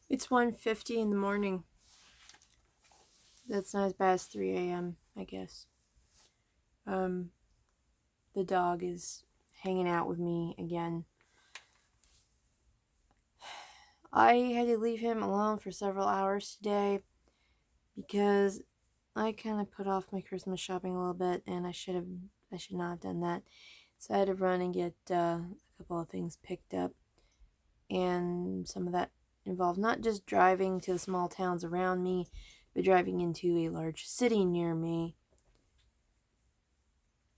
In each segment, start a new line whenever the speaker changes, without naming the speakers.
It's 1:50 in the morning. That's not as bad as 3 a.m., I guess. Um, the dog is hanging out with me again. I had to leave him alone for several hours today because I kind of put off my Christmas shopping a little bit, and I should not have done that. So I had to run and get a couple of things picked up, and some of that involved not just driving to the small towns around me, but driving into a large city near me.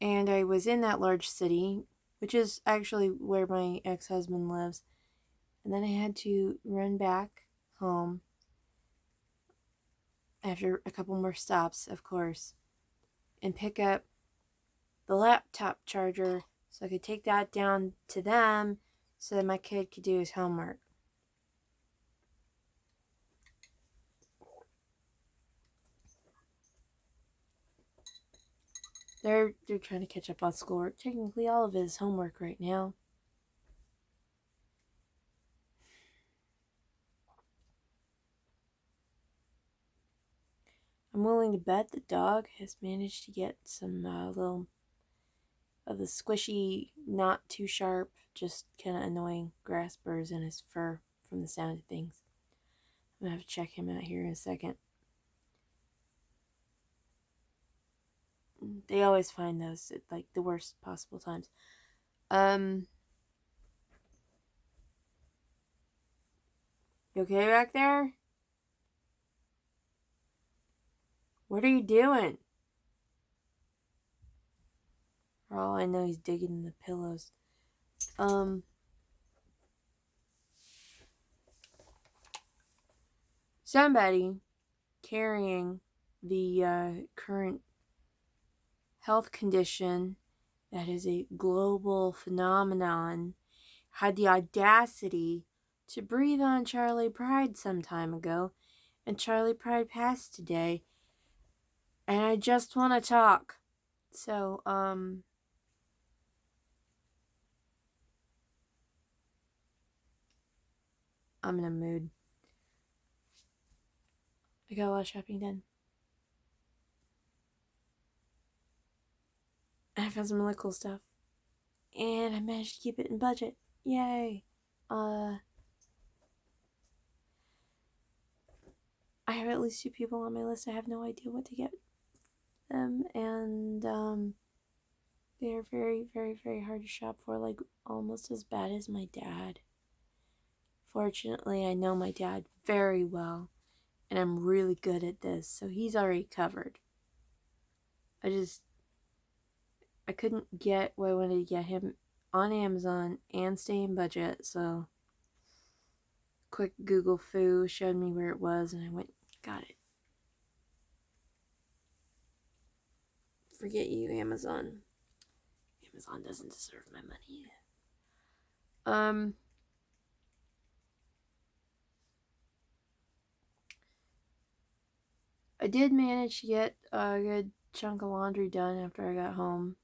And I was in that large city, which is actually where my ex-husband lives. And then I had to run back home after a couple more stops, of course, and pick up the laptop charger so I could take that down to them so that my kid could do his homework. They're trying to catch up on schoolwork. Technically, all of it is homework right now. I'm willing to bet the dog has managed to get some little of the squishy, not too sharp, just kind of annoying grass burrs in his fur from the sound of things. I'm gonna have to check him out here in a second. They always find those at like the worst possible times. You okay back there? What are you doing? For all I know, he's digging in the pillows. Somebody carrying the current health condition that is a global phenomenon had the audacity to breathe on Charlie Pride some time ago, and Charlie Pride passed today, and I just want to talk. So, I'm in a mood. I got a lot of shopping done. I found some really cool stuff. And I managed to keep it in budget. Yay! I have at least 2 people on my list. I have no idea what to get them, and they're very, very, very hard to shop for, like almost as bad as my dad. Fortunately, I know my dad very well, and I'm really good at this, so he's already covered. I couldn't get what I wanted to get him on Amazon and stay in budget, so quick Google foo showed me where it was, and I went, got it. Forget you, Amazon. Amazon doesn't deserve my money. I did manage to get a good chunk of laundry done after I got home.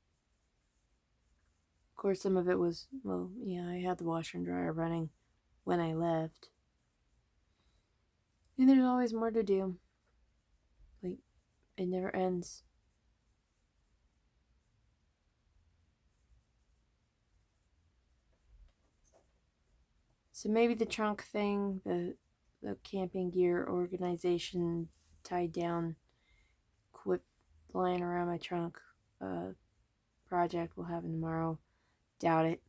Of course, some of it was, well, yeah, I had the washer and dryer running when I left. And there's always more to do. Like, it never ends. So maybe the trunk thing, the camping gear organization tied down, quit flying around my trunk project will happen tomorrow. Doubt it.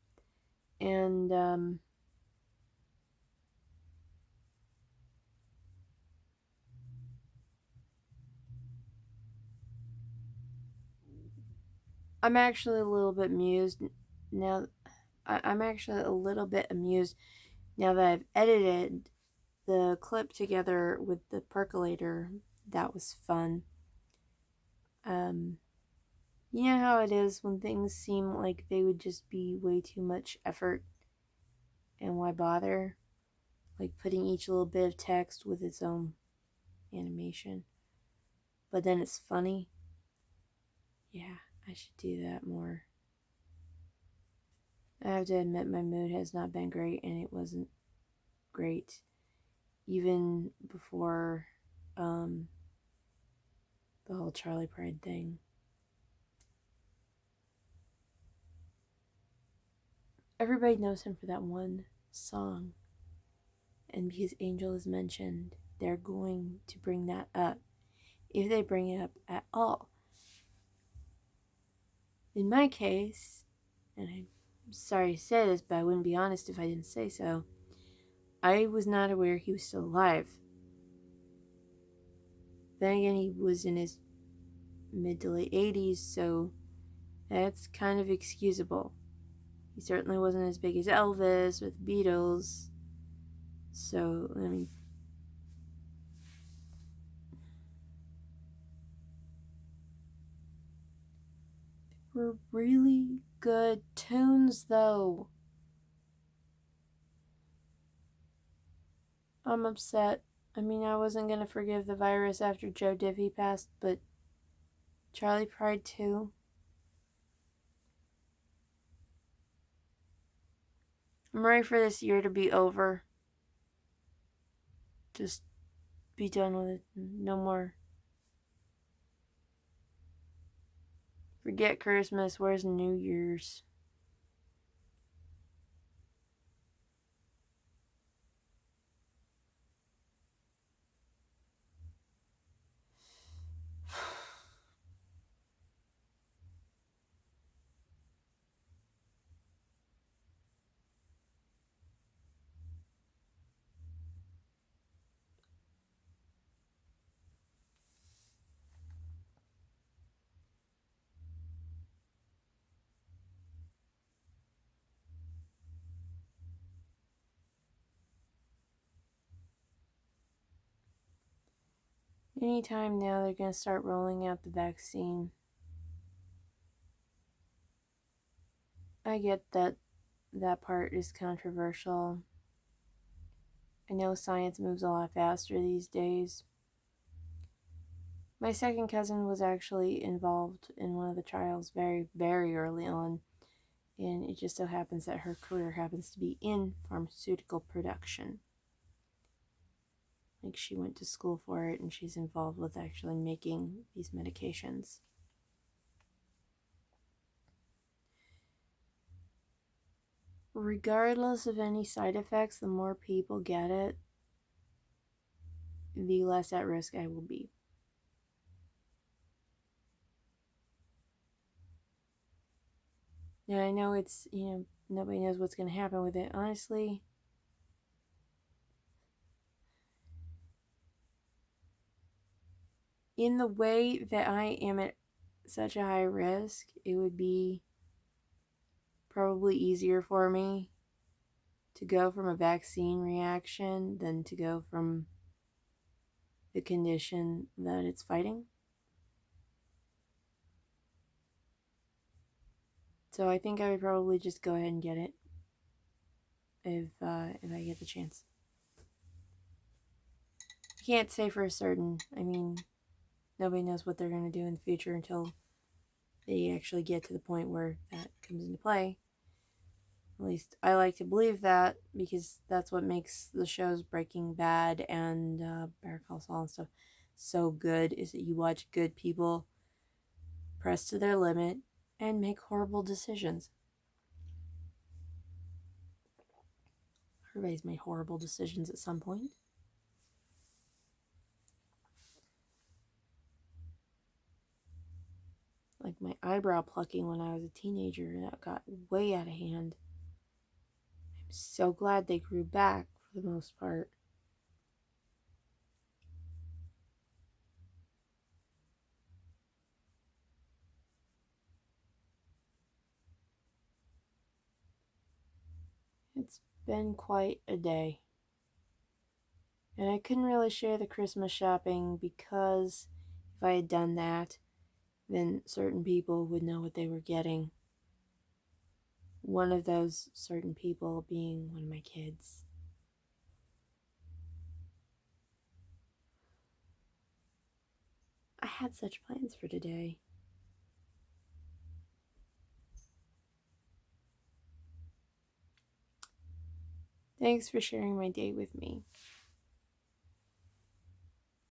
And I'm actually a little bit amused now. I'm actually a little bit amused now that I've edited the clip together with the percolator. That was fun. You know how it is when things seem like they would just be way too much effort, and why bother? Like putting each little bit of text with its own animation. But then it's funny. Yeah, I should do that more. I have to admit my mood has not been great, and it wasn't great even before the whole Charlie Pride thing. Everybody knows him for that one song, and because Angel is mentioned, they're going to bring that up, if they bring it up at all. In my case, and I'm sorry to say this, but I wouldn't be honest if I didn't say so, I was not aware he was still alive. Then again, he was in his mid to late 80s, so that's kind of excusable. He certainly wasn't as big as Elvis with the Beatles. So, I mean, were really good tunes, though. I'm upset. I mean, I wasn't gonna forgive the virus after Joe Diffie passed, but Charlie Pride too. I'm ready for this year to be over. Just be done with it. No more. Forget Christmas. Where's New Year's? Anytime now they're gonna start rolling out the vaccine. I get that that part is controversial. I know science moves a lot faster these days. My second cousin was actually involved in one of the trials very, very early on, and it just so happens that her career happens to be in pharmaceutical production. Like, she went to school for it, and she's involved with actually making these medications. Regardless of any side effects, the more people get it, the less at risk I will be. And I know it's, nobody knows what's going to happen with it. Honestly, in the way that I am at such a high risk, it would be probably easier for me to go from a vaccine reaction than to go from the condition that it's fighting. So I think I would probably just go ahead and get it if I get the chance. I can't say for certain. I mean, nobody knows what they're going to do in the future until they actually get to the point where that comes into play. At least I like to believe that, because that's what makes the shows Breaking Bad and Better Call Saul and stuff so good, is that you watch good people press to their limit and make horrible decisions. Everybody's made horrible decisions at some point. Like my eyebrow plucking when I was a teenager, that got way out of hand. I'm so glad they grew back for the most part. It's been quite a day. And I couldn't really share the Christmas shopping, because if I had done that, then certain people would know what they were getting. One of those certain people being one of my kids. I had such plans for today. Thanks for sharing my day with me.